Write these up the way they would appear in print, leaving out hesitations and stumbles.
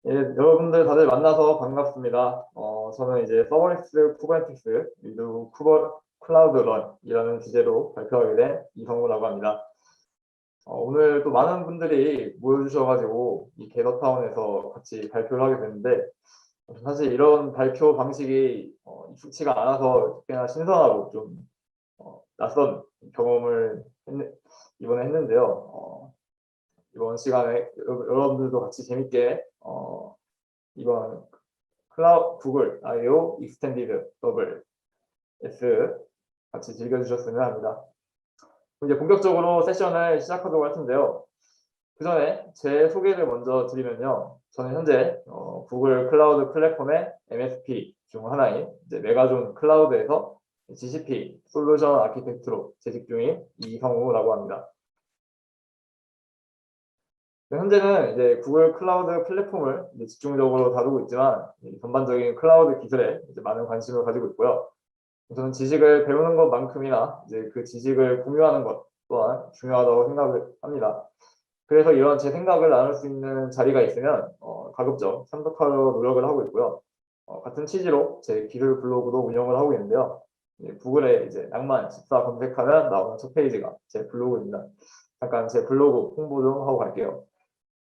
예, 여러분들 다들 만나서 반갑습니다. 저는 이제 서버리스 쿠버네티스 리드 클라우드 런이라는 주제로 발표하게 된 이성우라고 합니다. 오늘 또 많은 분들이 모여주셔가지고 이 게더타운에서 같이 발표를 하게 됐는데, 사실 이런 발표 방식이 익숙치가 않아서 꽤나 신선하고 좀 낯선 경험을 이번에 했는데요. 이번 시간에 여러분들도 같이 재밌게 이번 구글 I/O 익스텐디드 더블 S 같이 즐겨주셨으면 합니다. 이제 본격적으로 세션을 시작하도록 할 텐데요. 그 전에 제 소개를 먼저 드리면요. 저는 현재 구글 클라우드 플랫폼의 MSP 중 하나인 이제 메가존 클라우드에서 GCP 솔루션 아키텍트로 재직 중인 이성우라고 합니다. 현재는 이제 구글 클라우드 플랫폼을 이제 집중적으로 다루고 있지만 전반적인 클라우드 기술에 이제 많은 관심을 가지고 있고요. 저는 지식을 배우는 것만큼이나 이제 그 지식을 공유하는 것 또한 중요하다고 생각을 합니다. 그래서 이런 제 생각을 나눌 수 있는 자리가 있으면 가급적 참석하려 노력을 하고 있고요. 같은 취지로 제 기술 블로그도 운영을 하고 있는데요. 구글에 이제 낭만 14 검색하면 나오는 첫 페이지가 제 블로그입니다. 잠깐 제 블로그 홍보 좀 하고 갈게요.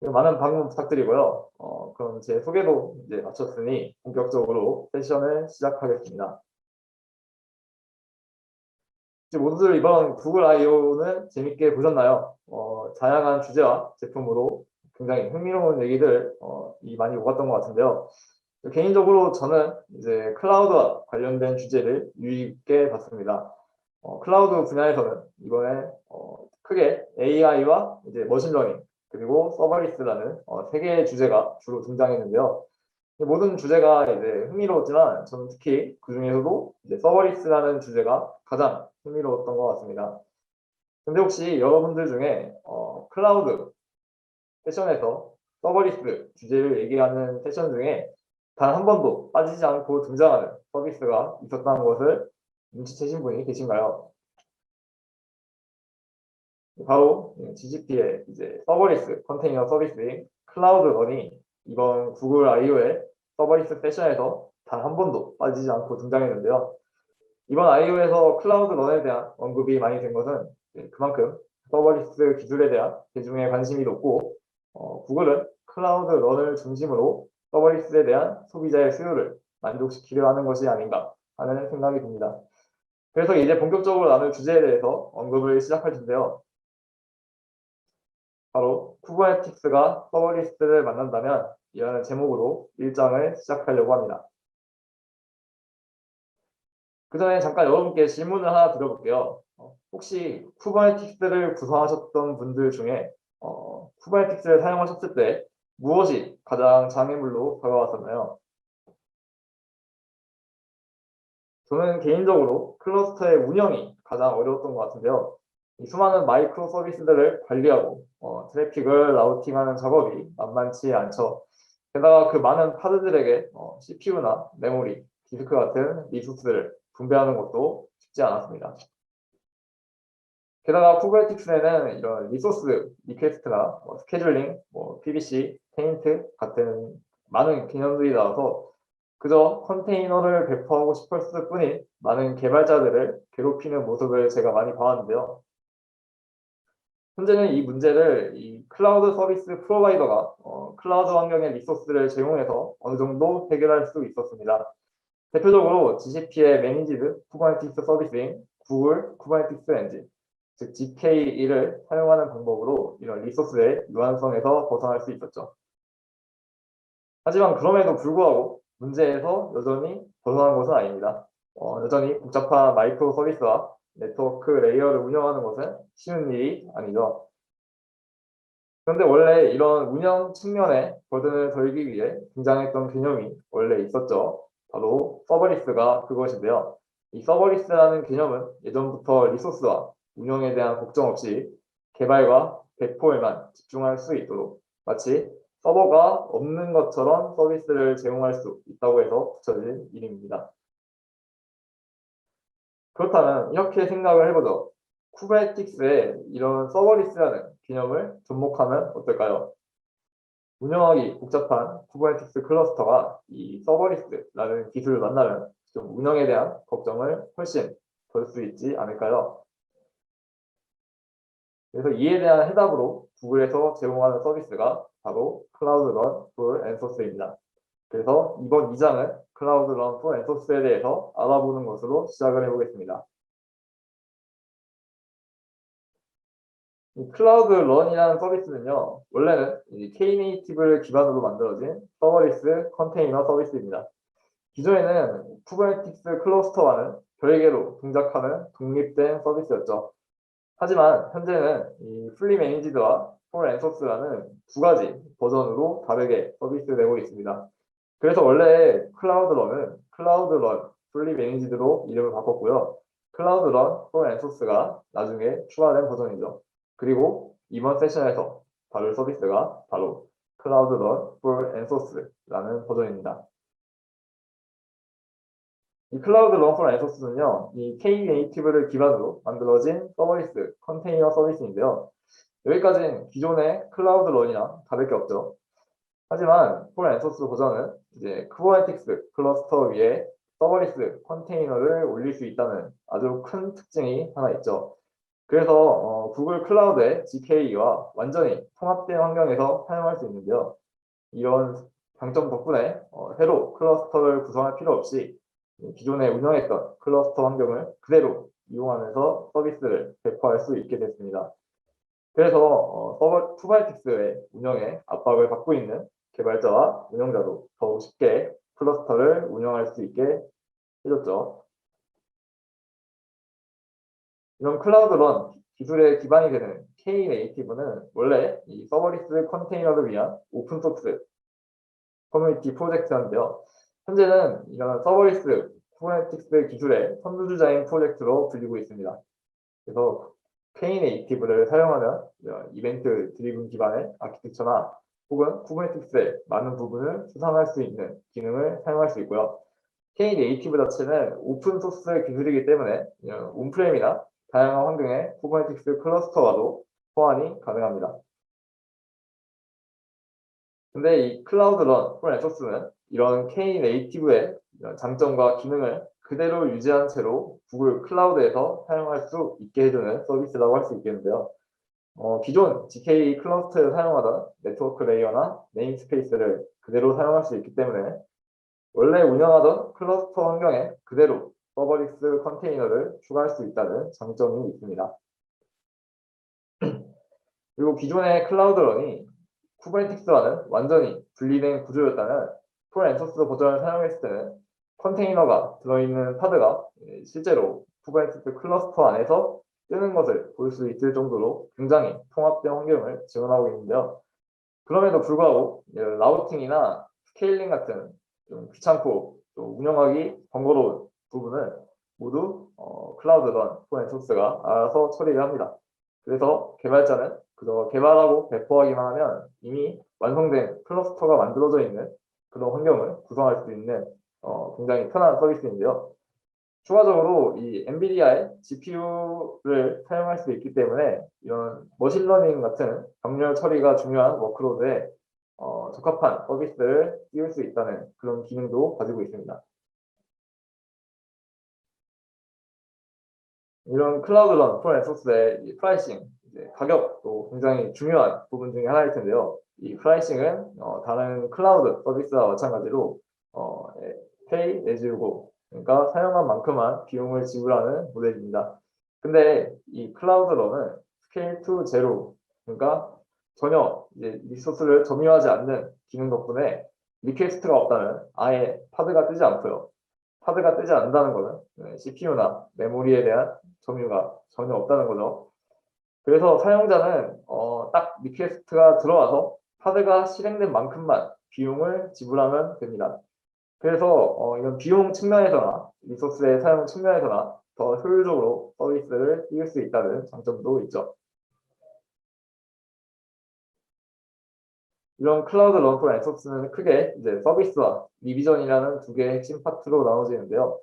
많은 방문 부탁드리고요. 그럼 제 소개도 이제 마쳤으니 본격적으로 세션을 시작하겠습니다. 모두들 이번 구글 I/O는 재밌게 보셨나요? 다양한 주제와 제품으로 굉장히 흥미로운 얘기들 많이 오갔던 것 같은데요. 개인적으로 저는 이제 클라우드와 관련된 주제를 유의 깊게 봤습니다. 클라우드 분야에서는 이번에 크게 AI와 이제 머신러닝 그리고 서버리스라는 세 개의 주제가 주로 등장했는데요. 모든 주제가 이제 흥미로웠지만 저는 특히 그 중에서도 이제 서버리스라는 주제가 가장 흥미로웠던 것 같습니다. 근데 혹시 여러분들 중에 클라우드 세션에서 서버리스 주제를 얘기하는 세션 중에 단 한 번도 빠지지 않고 등장하는 서비스가 있었다는 것을 눈치채신 분이 계신가요? 바로 GCP의 이제 서버리스 컨테이너 서비스인 클라우드 런이 이번 구글 I/O의 서버리스 세션에서 단 한 번도 빠지지 않고 등장했는데요. 이번 I/O에서 클라우드 런에 대한 언급이 많이 된 것은 그만큼 서버리스 기술에 대한 대중의 관심이 높고 구글은 클라우드 런을 중심으로 서버리스에 대한 소비자의 수요를 만족시키려 하는 것이 아닌가 하는 생각이 듭니다. 그래서 이제 본격적으로 나눌 주제에 대해서 언급을 시작할 텐데요. 바로 쿠버네티스가 서버리스를 만난다면 이라는 제목으로 일장을 시작하려고 합니다. 그 전에 잠깐 여러분께 질문을 하나 드려볼게요. 혹시 쿠버네티스를 구성하셨던 분들 중에 쿠버네티스를 사용하셨을 때 무엇이 가장 장애물로 다가왔었나요? 저는 개인적으로 클러스터의 운영이 가장 어려웠던 것 같은데요. 이 수많은 마이크로 서비스들을 관리하고 트래픽을 라우팅하는 작업이 만만치 않죠. 게다가 그 많은 파드들에게 CPU나 메모리, 디스크 같은 리소스를 분배하는 것도 쉽지 않았습니다. 게다가 쿠버네티스에는 이런 리소스 리퀘스트나 스케줄링, PBC, 페인트 같은 많은 개념들이 나와서 그저 컨테이너를 배포하고 싶었을 뿐인 많은 개발자들을 괴롭히는 모습을 제가 많이 봐왔는데요. 현재는 이 문제를 이 클라우드 서비스 프로바이더가 클라우드 환경의 리소스를 제공해서 어느 정도 해결할 수 있었습니다. 대표적으로 GCP의 매니지드 쿠버네티스 서비스인 구글 쿠버네티스 엔진, 즉 GKE를 사용하는 방법으로 이런 리소스의 유한성에서 벗어날 수 있었죠. 하지만 그럼에도 불구하고 문제에서 여전히 벗어난 것은 아닙니다. 여전히 복잡한 마이크로 서비스와 네트워크 레이어를 운영하는 것은 쉬운 일이 아니죠. 그런데 원래 이런 운영 측면에 버든을 덜기 위해 등장했던 개념이 원래 있었죠. 바로 서버리스가 그것인데요. 이 서버리스라는 개념은 예전부터 리소스와 운영에 대한 걱정 없이 개발과 배포에만 집중할 수 있도록 마치 서버가 없는 것처럼 서비스를 제공할 수 있다고 해서 붙여진 이름입니다. 그렇다면 이렇게 생각을 해보죠. 쿠버네티스에 이런 서버리스라는 개념을 접목하면 어떨까요? 운영하기 복잡한 쿠버네티스 클러스터가 이 서버리스라는 기술을 만나면 좀 운영에 대한 걱정을 훨씬 덜 수 있지 않을까요? 그래서 이에 대한 해답으로 구글에서 제공하는 서비스가 바로 클라우드 런 for 엔소스입니다. 그래서 이번 2장은 클라우드 런 for 엔소스에 대해서 알아보는 것으로 시작을 해보겠습니다. 이 클라우드 런이라는 서비스는요, 원래는 K네이티브를 기반으로 만들어진 서버리스 컨테이너 서비스입니다. 기존에는 쿠버네티스 클러스터와는 별개로 동작하는 독립된 서비스였죠. 하지만 현재는 이 풀리 매니지드와 폴 앤소스라는 두 가지 버전으로 다르게 서비스되고 있습니다. 그래서 원래 클라우드 런 풀리 매니지드로 이름을 바꿨고요. 클라우드 런 폴 앤소스가 나중에 추가된 버전이죠. 그리고 이번 세션에서 다룰 서비스가 바로 클라우드 런 폴 앤소스라는 버전입니다. 이 클라우드 런 폴 앤소스는요, 이 K네이티브를 기반으로 만들어진 서버리스 컨테이너 서비스인데요. 여기까지는 기존의 클라우드 런이랑 다를 게 없죠. 하지만 폴 앤소스 버전은 이제 쿠버네티스 클러스터 위에 서버리스 컨테이너를 올릴 수 있다는 아주 큰 특징이 하나 있죠. 그래서 구글 클라우드의 GKE와 완전히 통합된 환경에서 사용할 수 있는데요. 이런 장점 덕분에 새로 클러스터를 구성할 필요 없이 기존에 운영했던 클러스터 환경을 그대로 이용하면서 서비스를 배포할 수 있게 됐습니다. 그래서 쿠버네티스의 운영에 압박을 받고 있는 개발자와 운영자도 더욱 쉽게 클러스터를 운영할 수 있게 해줬죠. 이런 클라우드 런 기술의 기반이 되는 K네이티브는 원래 이 서버리스 컨테이너를 위한 오픈소스 커뮤니티 프로젝트였는데요. 현재는 이런 서버리스 쿠버네티스 기술의 선두주자인 프로젝트로 불리고 있습니다. 그래서 K네이티브를 사용하면 이벤트 드리븐 기반의 아키텍처나 혹은 쿠버네티스의 많은 부분을 수상할 수 있는 기능을 사용할 수 있고요. K네이티브 자체는 오픈소스 기술이기 때문에 온프레임이나 다양한 환경의 쿠버네티스 클러스터와도 호환이 가능합니다. 근데 이 클라우드 런 폴 앤소스는 이런 K네이티브의 장점과 기능을 그대로 유지한 채로 구글 클라우드에서 사용할 수 있게 해주는 서비스라고 할 수 있겠는데요. 기존 GK 클러스터에 사용하던 네트워크 레이어나 네임스페이스를 그대로 사용할 수 있기 때문에 원래 운영하던 클러스터 환경에 그대로 서버리스 컨테이너를 추가할 수 있다는 장점이 있습니다. 그리고 기존의 클라우드 런이 쿠버네티스와는 완전히 분리된 구조였다면 폴 앤소스 버전을 사용했을 때는 컨테이너가 들어있는 파드가 실제로 쿠버네티스 클러스터 안에서 뜨는 것을 볼 수 있을 정도로 굉장히 통합된 환경을 지원하고 있는데요. 그럼에도 불구하고 라우팅이나 스케일링 같은 좀 귀찮고 또 운영하기 번거로운 부분은 모두 클라우드 런 폴 앤소스가 알아서 처리를 합니다. 그래서 개발자는 그저 개발하고 배포하기만 하면 이미 완성된 클러스터가 만들어져 있는 그런 환경을 구성할 수 있는 굉장히 편한 서비스인데요. 추가적으로 이 엔비디아의 GPU를 사용할 수 있기 때문에 이런 머신러닝 같은 병렬 처리가 중요한 워크로드에 적합한 서비스를 띄울 수 있다는 그런 기능도 가지고 있습니다. 이런 클라우드 런 폴 앤소스의 프라이싱, 가격도 굉장히 중요한 부분 중에 하나일 텐데요. 이 프라이싱은 다른 클라우드 서비스와 마찬가지로 pay as you go, 그러니까 사용한 만큼만 비용을 지불하는 모델입니다. 근데 이 클라우드 런은 스케일 투 제로, 그러니까 전혀 이제 리소스를 점유하지 않는 기능 덕분에 리퀘스트가 없다면 아예 파드가 뜨지 않고요. 파드가 뜨지 않는다는 것은 CPU나 메모리에 대한 점유가 전혀 없다는 거죠. 그래서 사용자는 딱 리퀘스트가 들어와서 파드가 실행된 만큼만 비용을 지불하면 됩니다. 그래서 이런 비용 측면에서나 리소스의 사용 측면에서나 더 효율적으로 서비스를 띄울 수 있다는 장점도 있죠. 이런 클라우드 런 폴 앤소스는 크게 이제 서비스와 리비전이라는 두 개의 핵심 파트로 나눠지는데요.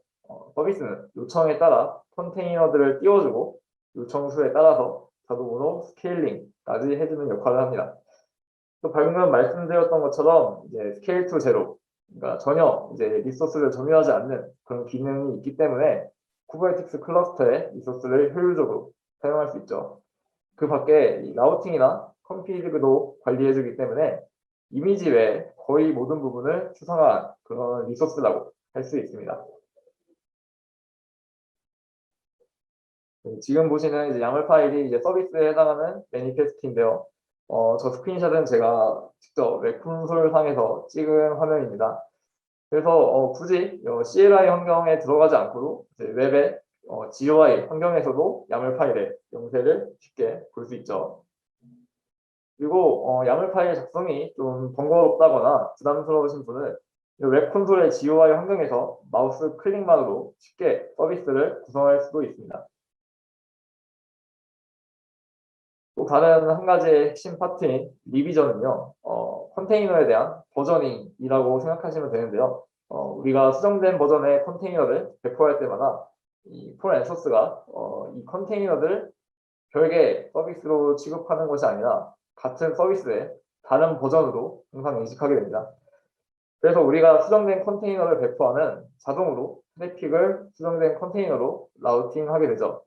서비스는 요청에 따라 컨테이너들을 띄워주고 요청 수에 따라서 자동으로 스케일링까지 해주는 역할을 합니다. 또 방금 말씀드렸던 것처럼 이제 스케일 투 제로, 그러니까 전혀 이제 리소스를 점유하지 않는 그런 기능이 있기 때문에 쿠버네티스 클러스터의 리소스를 효율적으로 사용할 수 있죠. 그 밖에 이 라우팅이나 컨피그도 관리해주기 때문에 이미지 외에 거의 모든 부분을 추상화한 그런 리소스라고 할 수 있습니다. 지금 보시는 이제 YAML 파일이 이제 서비스에 해당하는 매니페스트인데요. 저 스크린샷은 제가 직접 웹 콘솔상에서 찍은 화면입니다. 그래서 굳이 CLI 환경에 들어가지 않고도 이제 웹의 GUI 환경에서도 YAML 파일의 영세를 쉽게 볼 수 있죠. 그리고 YAML 파일 작성이 좀 번거롭다거나 부담스러우신 분은 웹 콘솔의 GUI 환경에서 마우스 클릭만으로 쉽게 서비스를 구성할 수도 있습니다. 또 다른 한 가지의 핵심 파트인 리비전은요, 컨테이너에 대한 버저닝이라고 생각하시면 되는데요. 우리가 수정된 버전의 컨테이너를 배포할 때마다 이 폴 앤 소스가 이 컨테이너들 별개의 서비스로 취급하는 것이 아니라 같은 서비스의 다른 버전으로 항상 인식하게 됩니다. 그래서 우리가 수정된 컨테이너를 배포하면 자동으로 트래픽을 수정된 컨테이너로 라우팅하게 되죠.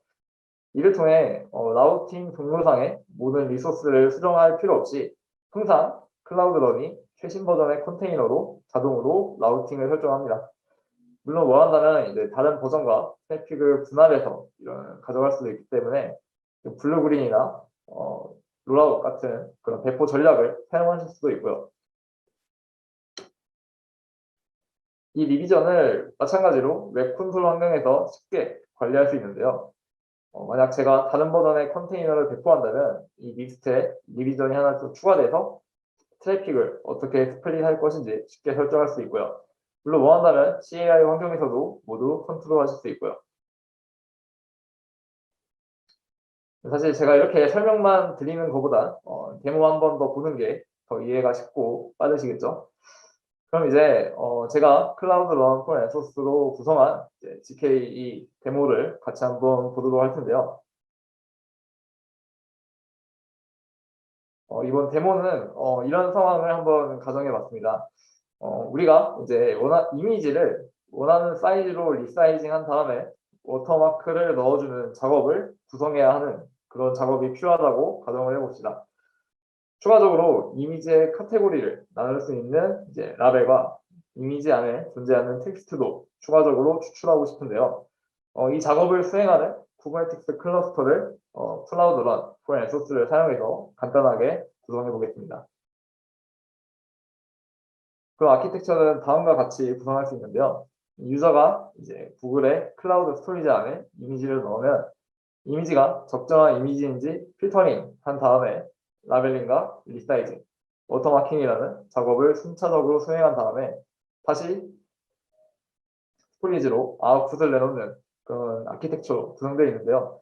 이를 통해 라우팅 동영상의 모든 리소스를 수정할 필요 없이 항상 클라우드런이 최신 버전의 컨테이너로 자동으로 라우팅을 설정합니다. 물론 원한다면 이제 다른 버전과 트래픽을 분할해서 가져갈 수도 있기 때문에 블루그린이나 롤아웃 같은 그런 배포 전략을 사용하실 수도 있고요. 이 리비전을 마찬가지로 웹 콘솔 환경에서 쉽게 관리할 수 있는데요. 만약 제가 다른 버전의 컨테이너를 배포한다면 이 리스트에 리비전이 하나 더 추가돼서 트래픽을 어떻게 스플릿할 것인지 쉽게 설정할 수 있고요. 물론 원한다면 CLI 환경에서도 모두 컨트롤하실 수 있고요. 사실 제가 이렇게 설명만 드리는 것보다 데모 한 번 더 보는 게 더 이해가 쉽고 빠르시겠죠? 그럼 이제 제가 클라우드 런 폴 앤소스로 구성한 GKE 데모를 같이 한번 보도록 할 텐데요. 이번 데모는 이런 상황을 한번 가정해 봤습니다. 우리가 이제 이미지를 원하는 사이즈로 리사이징 한 다음에 워터마크를 넣어주는 작업을 구성해야 하는 그런 작업이 필요하다고 가정을 해봅시다. 추가적으로 이미지의 카테고리를 나눌 수 있는 이제 라벨과 이미지 안에 존재하는 텍스트도 추가적으로 추출하고 싶은데요. 이 작업을 수행하는 쿠버네티스 클러스터를 클라우드 런 폴 앤 소스를 사용해서 간단하게 구성해 보겠습니다. 그 아키텍처는 다음과 같이 구성할 수 있는데요. 유저가 이제 구글의 클라우드 스토리지 안에 이미지를 넣으면 이미지가 적정한 이미지인지 필터링 한 다음에 라벨링과 리사이징, 워터마킹이라는 작업을 순차적으로 수행한 다음에 다시 스토리지로 아웃풋을 내놓는 그런 아키텍처로 구성되어 있는데요.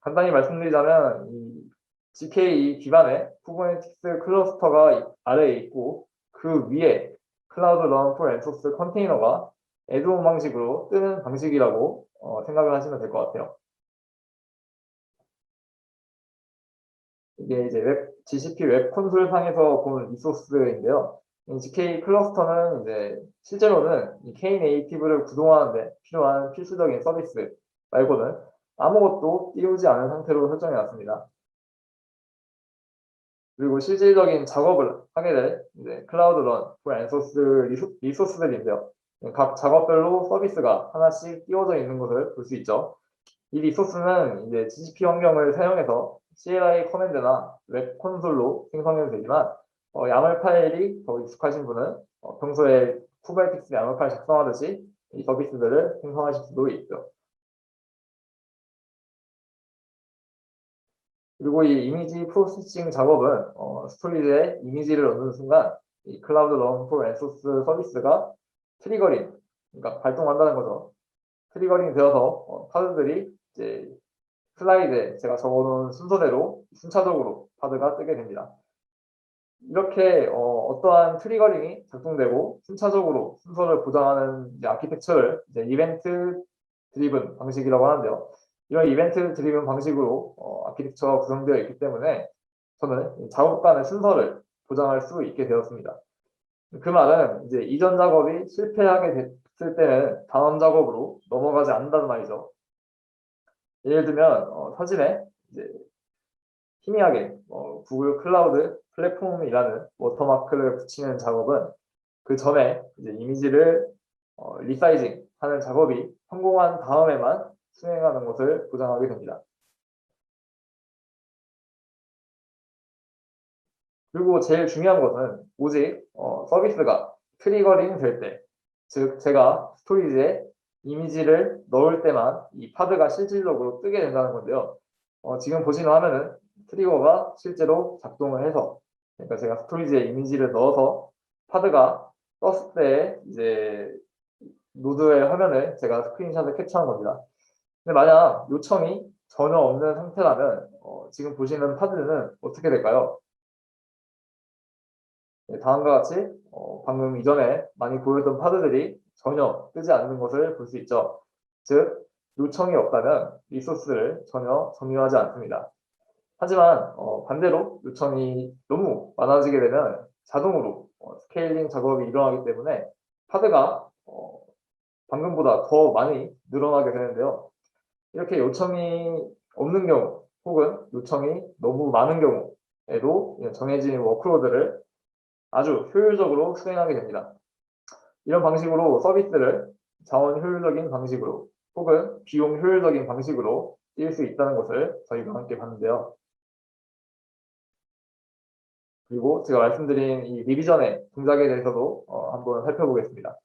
간단히 말씀드리자면 이 GKE 기반의 쿠버네티스 클러스터가 아래에 있고 그 위에 클라우드 런 폴 앤 소스 컨테이너가 애드온 방식으로 뜨는 방식이라고 생각을 하시면 될 것 같아요. 이게 이제 GCP 웹 콘솔 상에서 본 리소스인데요. 이 GK 클러스터는 이제 실제로는 이 K네이티브를 구동하는데 필요한 필수적인 서비스 말고는 아무것도 띄우지 않은 상태로 설정해 놨습니다. 그리고 실질적인 작업을 하게 될 이제 클라우드 런 폴 앤 소스 리소스들인데요. 각 작업별로 서비스가 하나씩 띄워져 있는 것을 볼 수 있죠. 이 리소스는 이제 GCP 환경을 사용해서 CLI 커맨드나 웹 콘솔로 생성해도 되지만 YAML 파일이 더 익숙하신 분은 평소에 쿠버네티스 YAML 파일 작성하듯이 이 서비스들을 생성하실 수도 있죠. 그리고 이 이미지 프로세싱 작업은 스토리지에 이미지를 넣는 순간 이 클라우드 런 폴 앤 소스 서비스가 트리거링, 그러니까 발동한다는 거죠. 트리거링 되어서 파드들이 이제 슬라이드에 제가 적어놓은 순서대로 순차적으로 파드가 뜨게 됩니다. 이렇게 어떠한 트리거링이 작동되고 순차적으로 순서를 보장하는 아키텍처를 이제 이벤트 드리븐 방식이라고 하는데요. 이런 이벤트 드리븐 방식으로 아키텍처가 구성되어 있기 때문에 저는 작업 간의 순서를 보장할 수 있게 되었습니다. 그 말은 이제 이전 작업이 실패하게 됐을 때는 다음 작업으로 넘어가지 않는다는 말이죠. 예를 들면 사진에 이제 희미하게 구글 클라우드 플랫폼이라는 워터마크를 붙이는 작업은 그 전에 이제 이미지를 리사이징 하는 작업이 성공한 다음에만 수행하는 것을 보장하게 됩니다. 그리고 제일 중요한 것은 오직 서비스가 트리거링 될 때, 즉 제가 스토리지에 이미지를 넣을 때만 이 파드가 실질적으로 뜨게 된다는 건데요. 지금 보시는 화면은 트리거가 실제로 작동을 해서, 그러니까 제가 스토리지에 이미지를 넣어서 파드가 떴을 때 이제 노드의 화면을 제가 스크린샷을 캡처한 겁니다. 근데 만약 요청이 전혀 없는 상태라면 지금 보시는 파드는 어떻게 될까요? 네, 다음과 같이 방금 이전에 많이 보였던 파드들이 전혀 뜨지 않는 것을 볼 수 있죠. 즉, 요청이 없다면 리소스를 전혀 점유하지 않습니다. 하지만 반대로 요청이 너무 많아지게 되면 자동으로 스케일링 작업이 일어나기 때문에 파드가 방금보다 더 많이 늘어나게 되는데요. 이렇게 요청이 없는 경우 혹은 요청이 너무 많은 경우에도 정해진 워크로드를 아주 효율적으로 수행하게 됩니다. 이런 방식으로 서비스를 자원 효율적인 방식으로 혹은 비용 효율적인 방식으로 뛸 수 있다는 것을 저희가 함께 봤는데요. 그리고 제가 말씀드린 이 리비전의 동작에 대해서도 한번 살펴보겠습니다.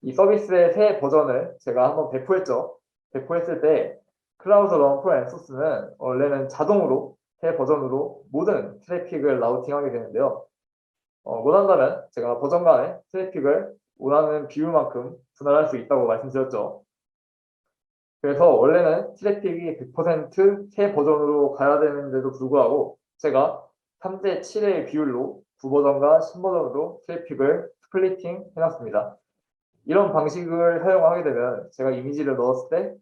이 서비스의 새 버전을 제가 한번 배포했죠. 배포했을 때 클라우드 런 폴 앤 소스는 원래는 자동으로 새 버전으로 모든 트래픽을 라우팅하게 되는데요. 원한다면 제가 버전 간의 트래픽을 원하는 비율만큼 분할할 수 있다고 말씀드렸죠. 그래서 원래는 트래픽이 100%새 버전으로 가야 되는데도 불구하고 제가 3대 7의 비율로 구버전과 신버전으로 트래픽을 스플리팅 해놨습니다. 이런 방식을 사용하게 되면 제가 이미지를 넣었을 때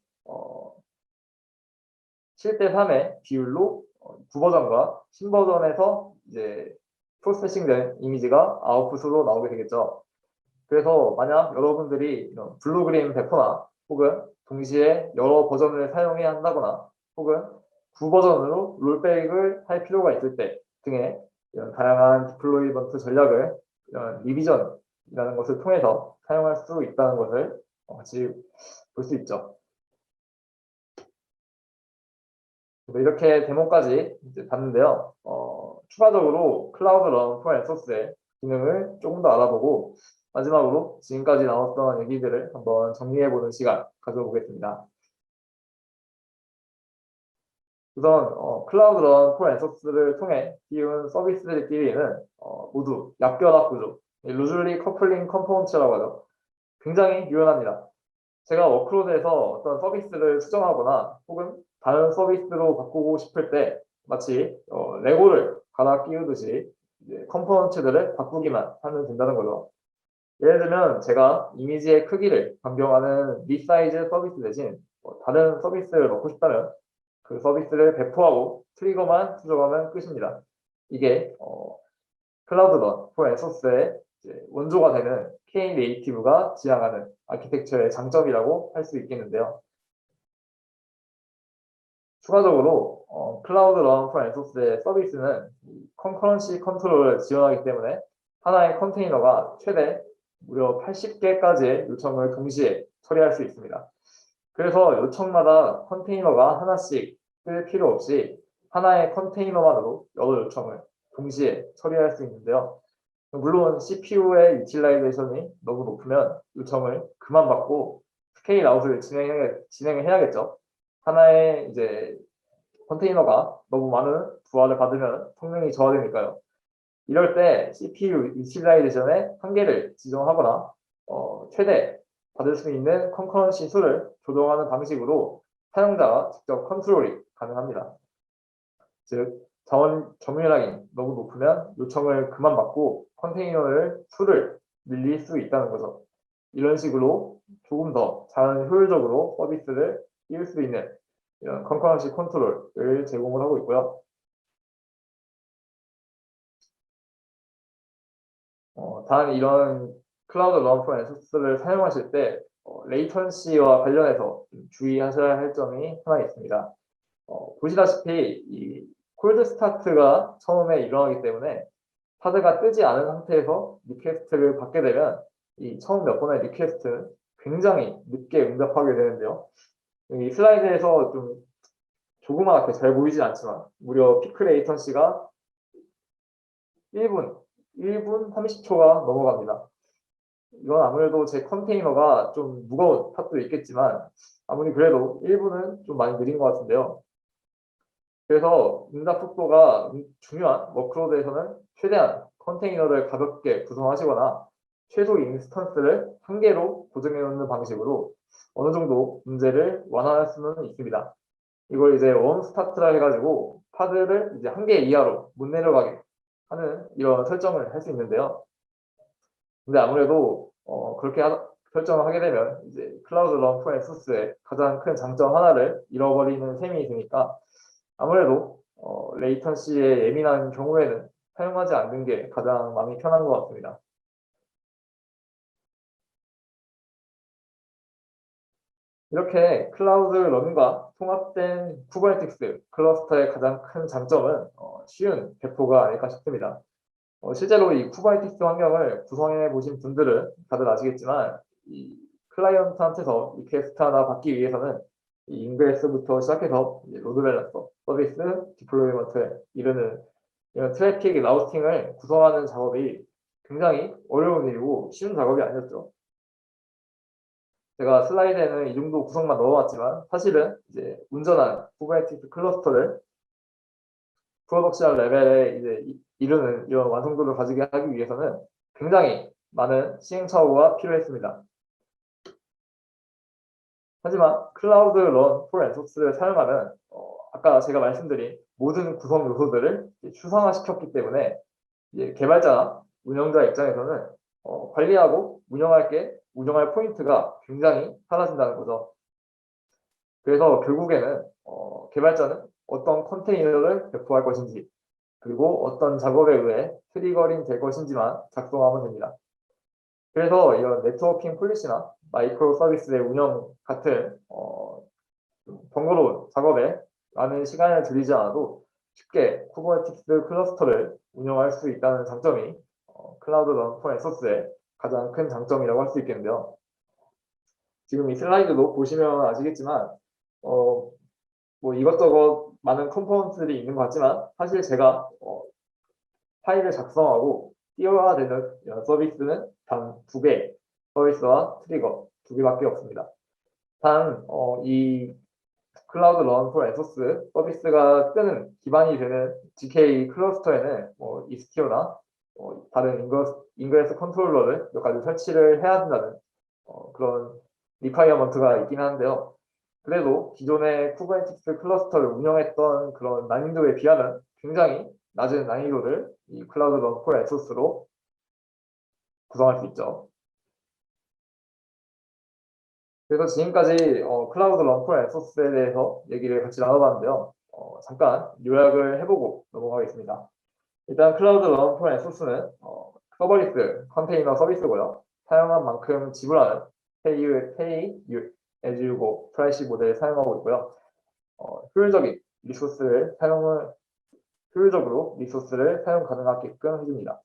7대 3의 비율로 구버전과 신버전에서 이제 프로세싱된 이미지가 아웃풋으로 나오게 되겠죠. 그래서 만약 여러분들이 이런 블루그린 배포나 혹은 동시에 여러 버전을 사용해야 한다거나 혹은 구버전으로 롤백을 할 필요가 있을 때 등의 이런 다양한 디플로이먼트 전략을 이런 리비전이라는 것을 통해서 사용할 수 있다는 것을 같이 볼 수 있죠. 이렇게 데모까지 이제 봤는데요. 추가적으로 클라우드 런 폴 앤 소스의 기능을 조금 더 알아보고 마지막으로 지금까지 나왔던 얘기들을 한번 정리해보는 시간 가져보겠습니다. 우선 클라우드 런 폴 앤 소스를 통해 띄운 서비스들끼리는 모두 약결합 구조, 루즐리 커플링 컴포넌트라고 하죠. 굉장히 유연합니다. 제가 워크로드에서 어떤 서비스를 수정하거나 혹은 다른 서비스로 바꾸고 싶을 때 마치 레고를 갈아 끼우듯이 컴포넌트들을 바꾸기만 하면 된다는 거죠. 예를 들면 제가 이미지의 크기를 변경하는 리사이즈 서비스 대신 다른 서비스를 넣고 싶다면 그 서비스를 배포하고 트리거만 수정하면 끝입니다. 이게 클라우드 런 폴 앤 소스의 원조가 되는 K네이티브가 지향하는 아키텍처의 장점이라고 할 수 있겠는데요. 추가적으로 클라우드 런 폴 앤 소스의 서비스는 컨커런시 컨트롤을 지원하기 때문에 하나의 컨테이너가 최대 무려 80개까지의 요청을 동시에 처리할 수 있습니다. 그래서 요청마다 컨테이너가 하나씩 쓸 필요 없이 하나의 컨테이너만으로 여러 요청을 동시에 처리할 수 있는데요. 물론 CPU의 유틸라이제이션이 너무 높으면 요청을 그만 받고 스케일 아웃을 진행해야겠죠. 하나의 이제 컨테이너가 너무 많은 부하를 받으면 성능이 저하되니까요. 이럴 때 CPU 유틸라이제이션의 한계를 지정하거나 최대 받을 수 있는 컨커런시 수를 조정하는 방식으로 사용자가 직접 컨트롤이 가능합니다. 즉 자원 점유량이 너무 높으면 요청을 그만 받고 컨테이너를 수를 늘릴 수 있다는 거죠. 이런 식으로 조금 더 자연 효율적으로 서비스를 띄울 수 있는 이런 컨커런시 컨트롤을 제공을 하고 있고요. 단 이런 클라우드 런프 앤소스를 사용하실 때 레이턴시와 관련해서 주의하셔야 할 점이 하나 있습니다. 보시다시피 이 콜드 스타트가 처음에 일어나기 때문에 파드가 뜨지 않은 상태에서 리퀘스트를 받게 되면 이 처음 몇 번의 리퀘스트는 굉장히 늦게 응답하게 되는데요. 이 슬라이드에서 좀 조그맣게 잘 보이진 않지만 무려 피크 레이턴시가 1분 30초가 넘어갑니다. 이건 아무래도 제 컨테이너가 좀 무거운 탓도 있겠지만 아무리 그래도 1분은 좀 많이 느린 것 같은데요. 그래서 응답 속도가 중요한 워크로드에서는 최대한 컨테이너를 가볍게 구성하시거나 최소 인스턴스를 한 개로 고정해 놓는 방식으로 어느 정도 문제를 완화할 수는 있습니다. 이걸 이제 원 스타트라 해가지고 파드를 이제 한 개 이하로 못 내려가게 하는 이런 설정을 할 수 있는데요. 근데 아무래도 그렇게 설정을 하게 되면 이제 클라우드 런프 앤 소스의 가장 큰 장점 하나를 잃어버리는 셈이 있으니까 아무래도 레이턴시에 예민한 경우에는 사용하지 않는 게 가장 마음이 편한 것 같습니다. 이렇게 클라우드 런과 통합된 쿠버네티스 클러스터의 가장 큰 장점은 쉬운 배포가 아닐까 싶습니다. 실제로 이 쿠버네티스 환경을 구성해 보신 분들은 다들 아시겠지만 이 클라이언트한테서 리퀘스트 하나 받기 위해서는 이 인그레스부터 시작해서 로드 밸런서, 서비스, 디플로이먼트에 이르는 이런 트래픽 라우팅을 구성하는 작업이 굉장히 어려운 일이고 쉬운 작업이 아니었죠. 제가 슬라이드에는 이 정도 구성만 넣어왔지만 사실은 이제 온전한 쿠버네티스 클러스터를 프로덕션 레벨에 이제 이르는 이런 완성도를 가지게 하기 위해서는 굉장히 많은 시행착오가 필요했습니다. 하지만 클라우드 런 for 앤소스를 사용하면 아까 제가 말씀드린 모든 구성 요소들을 추상화시켰기 때문에 이제 개발자나 운영자 입장에서는 관리하고 운영할 포인트가 굉장히 사라진다는 거죠. 그래서 결국에는 개발자는 어떤 컨테이너를 배포할 것인지 그리고 어떤 작업에 의해 트리거링 될 것인지만 작성하면 됩니다. 그래서 이런 네트워킹 폴리시나 마이크로 서비스의 운영 같은 번거로운 작업에 많은 시간을 들이지 않아도 쉽게 쿠버네티스 클러스터를 운영할 수 있다는 장점이 클라우드 런프 앤 소스의 가장 큰 장점이라고 할 수 있겠는데요. 지금 이 슬라이드도 보시면 아시겠지만 뭐 이것저것 많은 컴포넌트들이 있는 것 같지만 사실 제가 파일을 작성하고 띄워야 되는 서비스는 단 2개, 서비스와 트리거 2개밖에 없습니다. 단 이 클라우드 런 포 에소스 서비스가 뜨는 기반이 되는 GK 클러스터에는 이스티오나 다른 인그레스 컨트롤러를 몇 가지 설치를 해야 된다는 그런 리콰이어먼트가 있긴 한데요. 그래도 기존의 쿠버네티스 클러스터를 운영했던 그런 난이도에 비하면 굉장히 낮은 난이도를 이 클라우드 런포 에소스로 구성할 수 있죠. 그래서 지금까지 클라우드 런포 에소스에 대해서 얘기를 같이 나눠봤는데요. 잠깐 요약을 해보고 넘어가겠습니다. 일단 클라우드 런포 에소스는 서버리스 컨테이너 서비스고요. 사용한 만큼 지불하는 Pay as you go 프라이시 모델을 사용하고 있고요. 효율적으로 리소스를 사용 가능하게끔 해줍니다.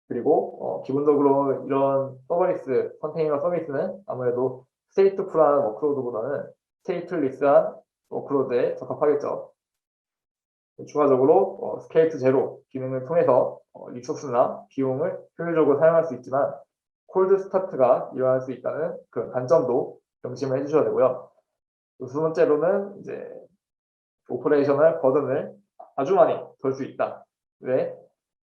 그리고 기본적으로 이런 서버리스 컨테이너 서비스는 아무래도 스테이트풀한 워크로드보다는 스테이트리스한 워크로드에 적합하겠죠. 추가적으로 스케일2 제로 기능을 통해서 리소스나 비용을 효율적으로 사용할 수 있지만 콜드 스타트가 일어날 수 있다는 그런 단점도 명심을 해주셔야 되고요. 두 번째로는 이제 오퍼레이셔널 버든을 아주 많이 덜 수 있다. 왜?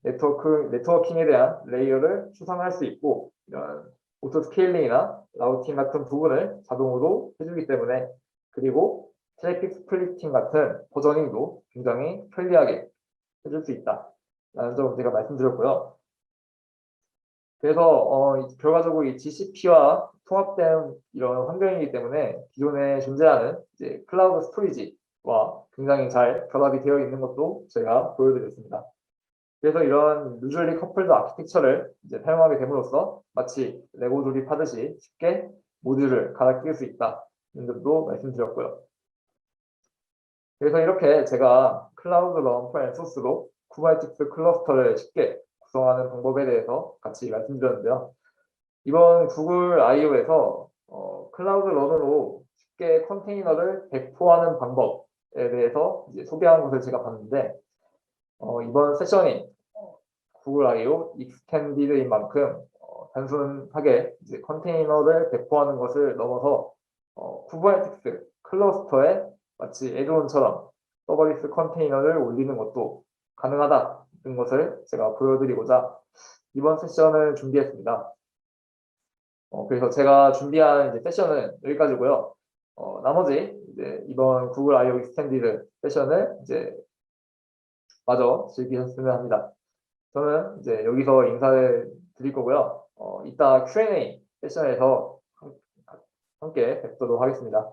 네트워킹에 대한 레이어를 추상할 수 있고 이런 오토 스케일링이나 라우팅 같은 부분을 자동으로 해주기 때문에 그리고 트래픽 스플리팅 같은 버저닝도 굉장히 편리하게 해줄 수 있다 라는 점을 제가 말씀드렸고요. 그래서 결과적으로 이 GCP와 통합된 이런 환경이기 때문에 기존에 존재하는 이제 클라우드 스토리지와 굉장히 잘 결합이 되어 있는 것도 제가 보여드렸습니다. 그래서 이런 루즐리 커플드 아키텍처를 이제 사용하게 됨으로써 마치 레고 조립하듯이 쉽게 모듈을 갈아 끼울 수 있다는 점도 말씀드렸고요. 그래서 이렇게 제가 클라우드 런 앤 소스로 쿠버네티스 클러스터를 쉽게 구성하는 방법에 대해서 같이 말씀드렸는데요. 이번 구글 I/O에서 클라우드 런으로 쉽게 컨테이너를 배포하는 방법에 대해서 이제 소개한 것을 제가 봤는데 이번 세션이 구글 I/O 익스텐디드인 만큼 단순하게 이제 컨테이너를 배포하는 것을 넘어서 쿠버네티스 클러스터에 마치 애드온처럼 서버리스 컨테이너를 올리는 것도 가능하다는 것을 제가 보여드리고자 이번 세션을 준비했습니다. 그래서 제가 준비한 이제 세션은 여기까지고요. 나머지 이제 이번 구글 I/O 익스텐디드 세션을 이제 마저 즐기셨으면 합니다. 저는 이제 여기서 인사를 드릴 거고요. 이따 Q&A 세션에서 함께 뵙도록 하겠습니다.